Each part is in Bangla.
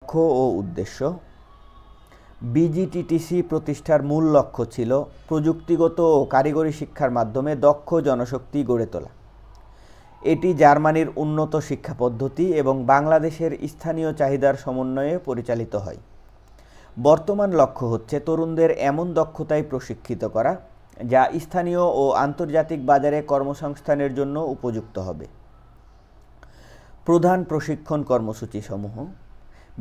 লক্ষ্য ও উদ্দেশ্য। বিজিটিটিসি প্রতিষ্ঠার মূল লক্ষ্য ছিল প্রযুক্তিগত ও কারিগরি শিক্ষার মাধ্যমে দক্ষ জনশক্তি গড়ে তোলা। এটি জার্মানির উন্নত শিক্ষা পদ্ধতি এবং বাংলাদেশের স্থানীয় চাহিদার সমন্বয়ে পরিচালিত হয়। বর্তমান লক্ষ্য হচ্ছে তরুণদের এমন দক্ষতায় প্রশিক্ষিত করা যা স্থানীয় ও আন্তর্জাতিক বাজারে কর্মসংস্থানের জন্য উপযুক্ত হবে। প্রধান প্রশিক্ষণ কর্মসূচিসমূহ।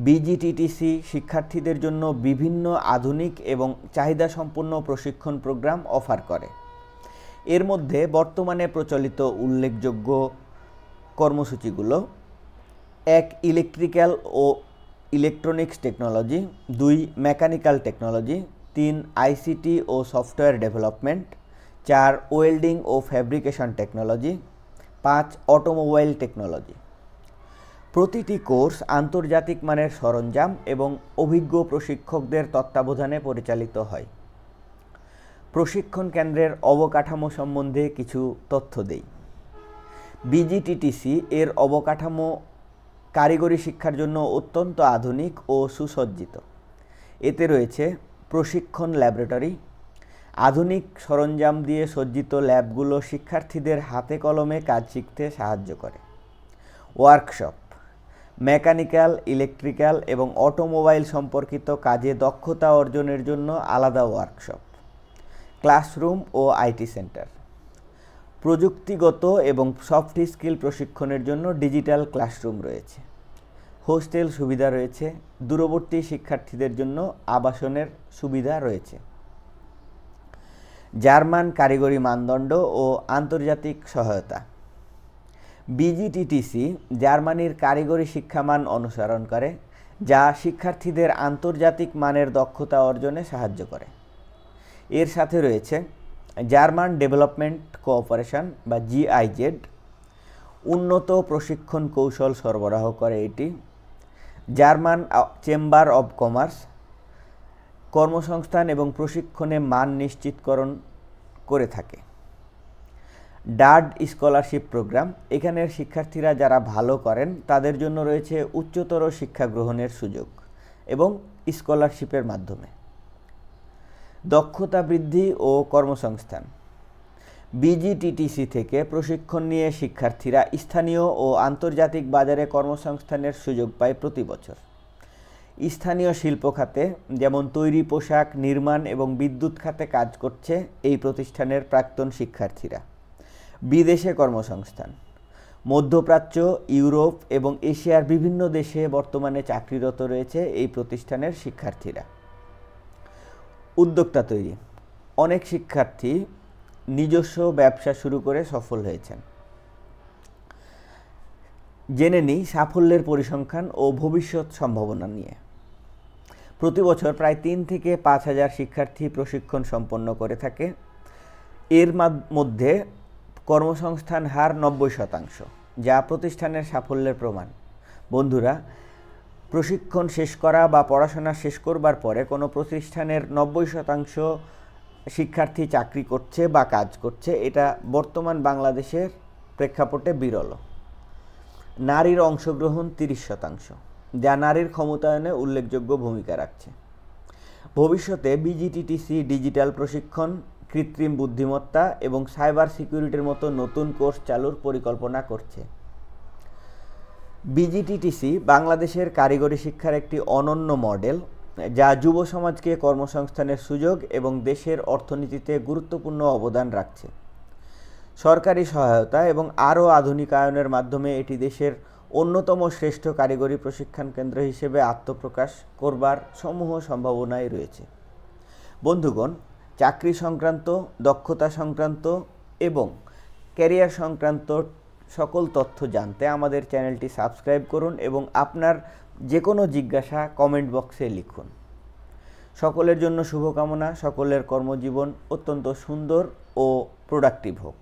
বিজিটিটিসি শিক্ষার্থীদের জন্য বিভিন্ন আধুনিক এবং চাহিদাসম্পন্ন প্রশিক্ষণ প্রোগ্রাম অফার করে। এর মধ্যে বর্তমানে প্রচলিত উল্লেখযোগ্য কর্মসূচিগুলো: 1. ইলেকট্রিক্যাল ও electronics technology, 2. Mechanical technology, 3. ICT ও সফটওয়্যার ডেভেলপমেন্ট, 4. ওয়েল্ডিং ও ফ্যাব্রিকেশন টেকনোলজি, 5. Automobile technology. প্রতিটি কোর্স আন্তর্জাতিক মানের সরঞ্জাম এবং অভিজ্ঞ প্রশিক্ষকদের তত্ত্বাবধানে পরিচালিত হয়। প্রশিক্ষণ কেন্দ্রের অবকাঠামো সম্বন্ধে কিছু তথ্য দেই। বিজিটিটিসি এর অবকাঠামো কারিগরি শিক্ষার জন্য অত্যন্ত আধুনিক ও সুসজ্জিত। এতে রয়েছে প্রশিক্ষণ ল্যাবরেটরি। আধুনিক সরঞ্জাম দিয়ে সজ্জিত ল্যাবগুলো শিক্ষার্থীদের হাতে কলমে কাজ শিখতে সাহায্য করে। ওয়ার্কশপ, মেকানিক্যাল, ইলেকট্রিক্যাল এবং অটোমোবাইল সম্পর্কিত কাজে দক্ষতা অর্জনের জন্য আলাদা ওয়ার্কশপ। ক্লাসরুম ও আইটি সেন্টার। প্রযুক্তিগত এবং সফট স্কিল প্রশিক্ষণের জন্য ডিজিটাল ক্লাসরুম রয়েছে। হোস্টেল সুবিধা রয়েছে। দূরবর্তী শিক্ষার্থীদের জন্য আবাসনের সুবিধা রয়েছে। জার্মান কারিগরি মানদণ্ড ও আন্তর্জাতিক সহায়তা। বিজিটিটিসি জার্মানির কারিগরি শিক্ষামান অনুসরণ করে, যা শিক্ষার্থীদের আন্তর্জাতিক মানের দক্ষতা অর্জনে সাহায্য করে। এর সাথে রয়েছে জার্মান ডেভেলপমেন্ট কোঅপারেশন বা জিআইজেড। উন্নত প্রশিক্ষণ কৌশল সরবরাহ করে এটি। জার্মান চেম্বার অব কমার্স কর্মসংস্থান এবং প্রশিক্ষণে মান নিশ্চিতকরণ করে থাকে। ডাড স্কলারশিপ প্রোগ্রাম, এখানের শিক্ষার্থীরা যারা ভালো করেন তাদের জন্য রয়েছে উচ্চতর শিক্ষা গ্রহণের সুযোগ এবং স্কলারশিপের মাধ্যমে। দক্ষতা বৃদ্ধি ও কর্মসংস্থান। বিজিটিটিসি থেকে প্রশিক্ষণ নিয়ে শিক্ষার্থীরা স্থানীয় ও আন্তর্জাতিক বাজারে কর্মসংস্থানের সুযোগ পায় প্রতি বছর। স্থানীয় শিল্প খাতে যেমন তৈরি পোশাক, নির্মাণ এবং বিদ্যুৎ খাতে কাজ করছে এই প্রতিষ্ঠানের প্রাক্তন শিক্ষার্থীরা। বিদেশে কর্মসংস্থান। মধ্যপ্রাচ্য, ইউরোপ এবং এশিয়ার বিভিন্ন দেশে বর্তমানে চাকরিরত রয়েছে এই প্রতিষ্ঠানের শিক্ষার্থীরা। উদ্যোক্তা তৈরি। অনেক শিক্ষার্থী নিজস্ব ব্যবসা শুরু করে সফল হয়েছেন। জেনে নিই সাফল্যের পরিসংখ্যান ও ভবিষ্যৎ সম্ভাবনা নিয়ে। প্রতি বছর প্রায় 3 থেকে 5 হাজার শিক্ষার্থী প্রশিক্ষণ সম্পন্ন করে থাকে। এর মধ্যে কর্মসংস্থান হার 90%, যা প্রতিষ্ঠানের সাফল্যের প্রমাণ। বন্ধুরা, প্রশিক্ষণ শেষ করা বা পড়াশোনা শেষ করবার পরে কোনো প্রতিষ্ঠানের 90% শিক্ষার্থী চাকরি করছে বা কাজ করছে, এটা বর্তমান বাংলাদেশের প্রেক্ষাপটে বিরল। নারীর অংশগ্রহণ 30%, যা নারীর ক্ষমতায়নে উল্লেখযোগ্য ভূমিকা রাখছে। ভবিষ্যতে বিজিটিটিসি ডিজিটাল প্রশিক্ষণ, কৃত্রিম বুদ্ধিমত্তা এবং সাইবার সিকিউরিটির মতো নতুন কোর্স চালুর পরিকল্পনা করছে। বিজিটিটিসি বাংলাদেশের কারিগরি শিক্ষার একটি অনন্য মডেল, যা যুব সমাজকে কর্মসংস্থানের সুযোগ এবং দেশের অর্থনীতিতে গুরুত্বপূর্ণ অবদান রাখছে। সরকারি সহায়তা এবং আরও আধুনিকায়নের মাধ্যমে এটি দেশের অন্যতম শ্রেষ্ঠ কারিগরি প্রশিক্ষণ কেন্দ্র হিসেবে আত্মপ্রকাশ করবার সমূহ সম্ভাবনাই রয়েছে। বন্ধুগণ, চাকরি সংক্রান্ত, দক্ষতা সংক্রান্ত এবং ক্যারিয়ার সংক্রান্ত সকল তথ্য জানতে আমাদের চ্যানেলটি সাবস্ক্রাইব করুন এবং আপনার যে কোনো জিজ্ঞাসা কমেন্ট বক্সে লিখুন। সকলের জন্য শুভকামনা। সকলের কর্মজীবন অত্যন্ত সুন্দর ও প্রোডাক্টিভ হোক।